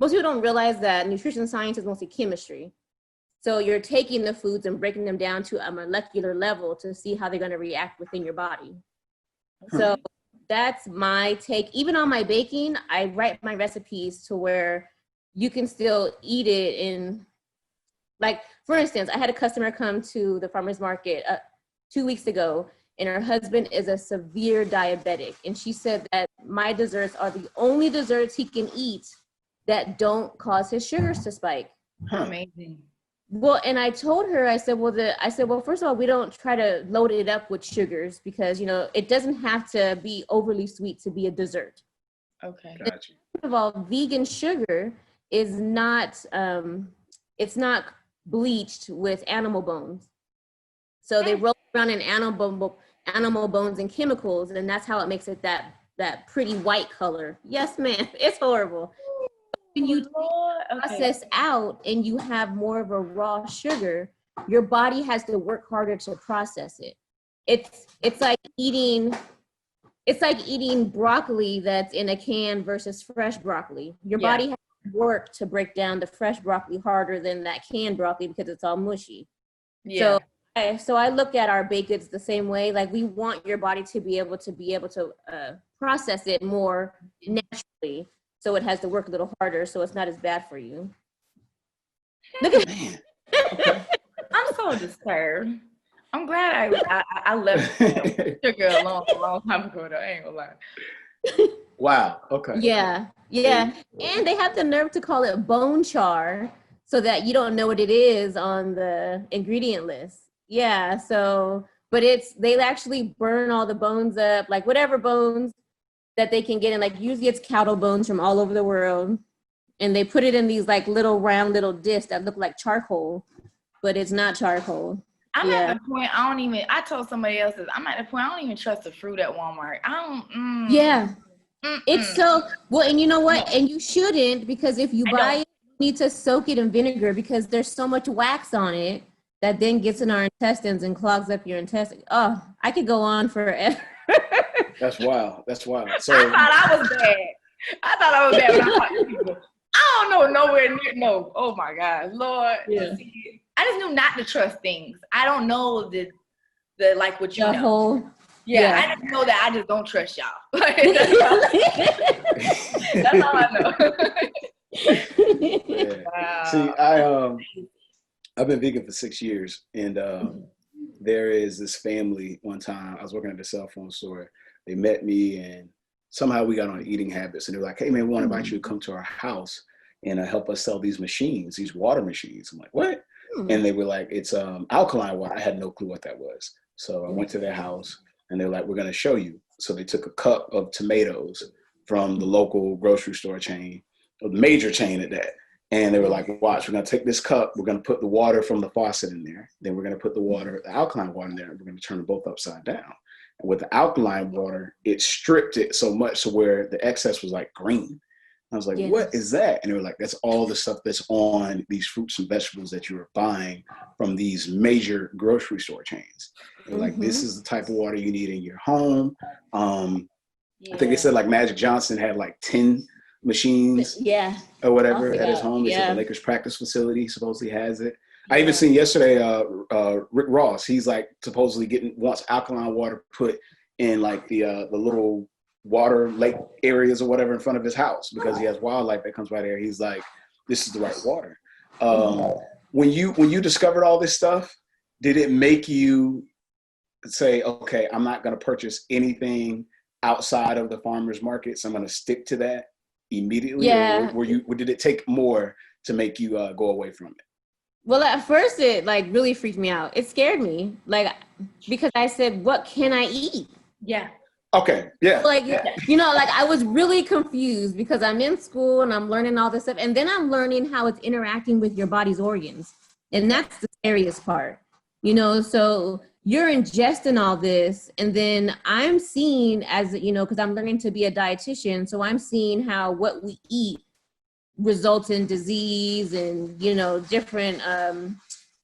most people don't realize that nutrition science is mostly chemistry. So you're taking the foods and breaking them down to a molecular level to see how they're going to react within your body. So that's my take. Even on my baking, I write my recipes to where you can still eat it in, like, for instance, I had a customer come to the farmer's market 2 weeks ago, and her husband is a severe diabetic. And she said that my desserts are the only desserts he can eat that don't cause his sugars to spike. Amazing. Well, and I told her, I said, well, first of all, we don't try to load it up with sugars because, you know, it doesn't have to be overly sweet to be a dessert. Okay. Gotcha. First of all, vegan sugar is not, it's not bleached with animal bones. So they roll around in animal bones and chemicals, and that's how it makes it that pretty white color. Yes, ma'am, it's horrible. When you process out and you have more of a raw sugar, your body has to work harder to process it. It's like eating broccoli that's in a can versus fresh broccoli. Your body has to work to break down the fresh broccoli harder than that canned broccoli because it's all mushy. Yeah. So I look at our baked goods the same way. Like, we want your body to be able to process it more naturally. So it has to work a little harder, so it's not as bad for you. Look at Man. I'm so disturbed. I'm glad I left sugar alone a long time ago, though. I ain't gonna lie. Wow. Okay. Yeah. And they have the nerve to call it bone char so that you don't know what it is on the ingredient list. Yeah, so, but they actually burn all the bones up, like whatever bones that they can get in, like usually it's cattle bones from all over the world, and they put it in these like little round little discs that look like charcoal, but it's not charcoal. I'm at the point I told somebody else this, I'm at the point I don't even trust the fruit at Walmart. It's so, well, and you know what, and you shouldn't, because if you buy it, you need to soak it in vinegar because there's so much wax on it that then gets in our intestines and clogs up your intestines. Oh, I could go on forever. That's wild. So I thought I was bad. When I talked to people. I don't know nowhere near. No. Oh my God, Lord. Yeah. I just knew not to trust things. I don't know the like what you know. I just know that I just don't trust y'all. That's all I know. Wow. See, I've been vegan for 6 years, and there is this family. One time I was working at a cell phone store. They met me, and somehow we got on eating habits, and they were like, hey man, we want to invite you to come to our house and help us sell these machines, these water machines. I'm like, what? And they were like, it's alkaline water. I had no clue what that was. So I went to their house, and they're like, we're going to show you. So they took a cup of tomatoes from the local grocery store chain, a major chain at that. And they were like, watch, we're going to take this cup, we're going to put the water from the faucet in there. Then we're going to put the alkaline water in there, and we're going to turn them both upside down. And with the alkaline water, it stripped it so much to where the excess was like green. I was like, what is that? And they were like, that's all the stuff that's on these fruits and vegetables that you are buying from these major grocery store chains. They're like, this is the type of water you need in your home. I think they said like Magic Johnson had like 10 machines or whatever at his home. They said the Lakers practice facility supposedly has it. I even seen yesterday Rick Ross. He's like supposedly wants alkaline water put in like the little water lake areas or whatever in front of his house because he has wildlife that comes by there. He's like, this is the right water. When you discovered all this stuff, did it make you say, okay, I'm not going to purchase anything outside of the farmer's markets. I'm going to stick to that immediately? Yeah. Or did it take more to make you go away from it? Well, at first it like really freaked me out. It scared me, like, because I said, what can I eat? Yeah. Okay. Yeah. Like, you know, like I was really confused because I'm in school and I'm learning all this stuff. And then I'm learning how it's interacting with your body's organs. And that's the scariest part, you know? So you're ingesting all this, and then I'm seeing, as you know, because I'm learning to be a dietitian. So I'm seeing how what we eat results in disease and, you know, different,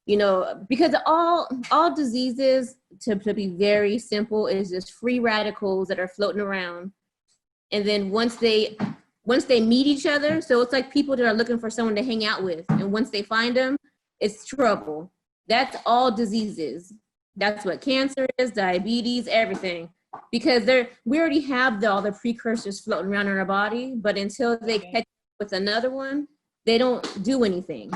you know, because all diseases, to be very simple, is just free radicals that are floating around. And then once they once they meet each other, so it's like people that are looking for someone to hang out with. And once they find them, it's trouble. That's all diseases. That's what cancer is, diabetes, everything. Because we already have all the precursors floating around in our body, but until they catch up with another one, they don't do anything.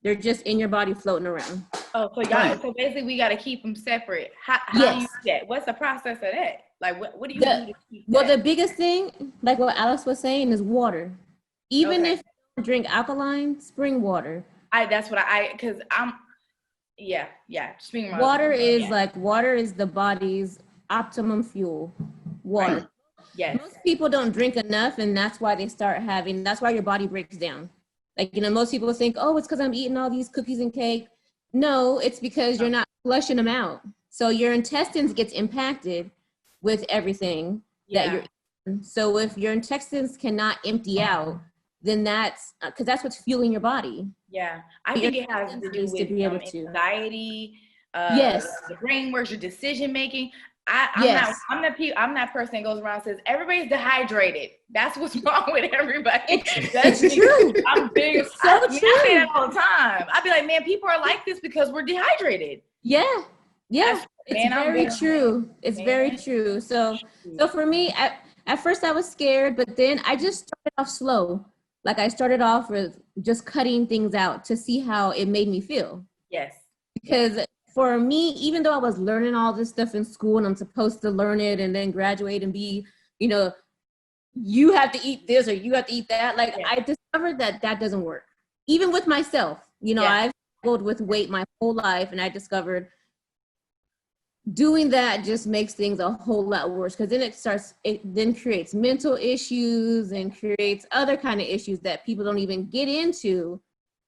They're just in your body floating around. Oh, so basically we got to keep them separate. How do you do that? What's the process of that? Like, what do you do to keep that? Well, the biggest thing, like what Alex was saying, is water. Even if you don't drink alkaline, spring water. Because I'm, spring water is the body's optimum fuel. Water. Right. Yes. Most people don't drink enough, and that's why that's why your body breaks down. Like, most people think, oh, it's because I'm eating all these cookies and cake. No, it's because you're not flushing them out. So your intestines gets impacted with everything that you're eating. So if your intestines cannot empty out, then that's because that's what's fueling your body. Yeah, I think it has to do with anxiety. The brain works, your decision making. I'm that person that goes around and says everybody's dehydrated. That's what's wrong with everybody. That's true. I'm big. It's so true. I say that all the time. I'd be like, man, people are like this because we're dehydrated. Yeah. It's very true. It's very true. So for me, at first I was scared, but then I just started off slow. Like I started off with just cutting things out to see how it made me feel. Yes. Because for me, even though I was learning all this stuff in school and I'm supposed to learn it and then graduate and be, you have to eat this or you have to eat that. Like I discovered that doesn't work. Even with myself, I've struggled with weight my whole life, and I discovered doing that just makes things a whole lot worse, because then it then creates mental issues and creates other kind of issues that people don't even get into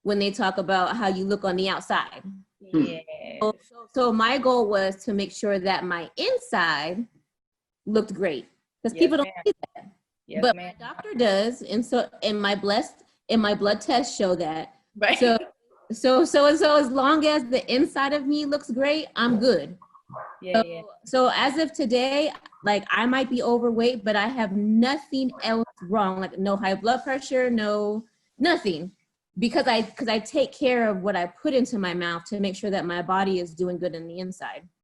when they talk about how you look on the outside. Yeah. So my goal was to make sure that my inside looked great, because people don't see that. Yes, but ma'am. my doctor does, and my blood tests show that. Right. So as long as the inside of me looks great, I'm good. So as of today, like I might be overweight, but I have nothing else wrong. Like no high blood pressure, nothing. Because I take care of what I put into my mouth to make sure that my body is doing good in the inside.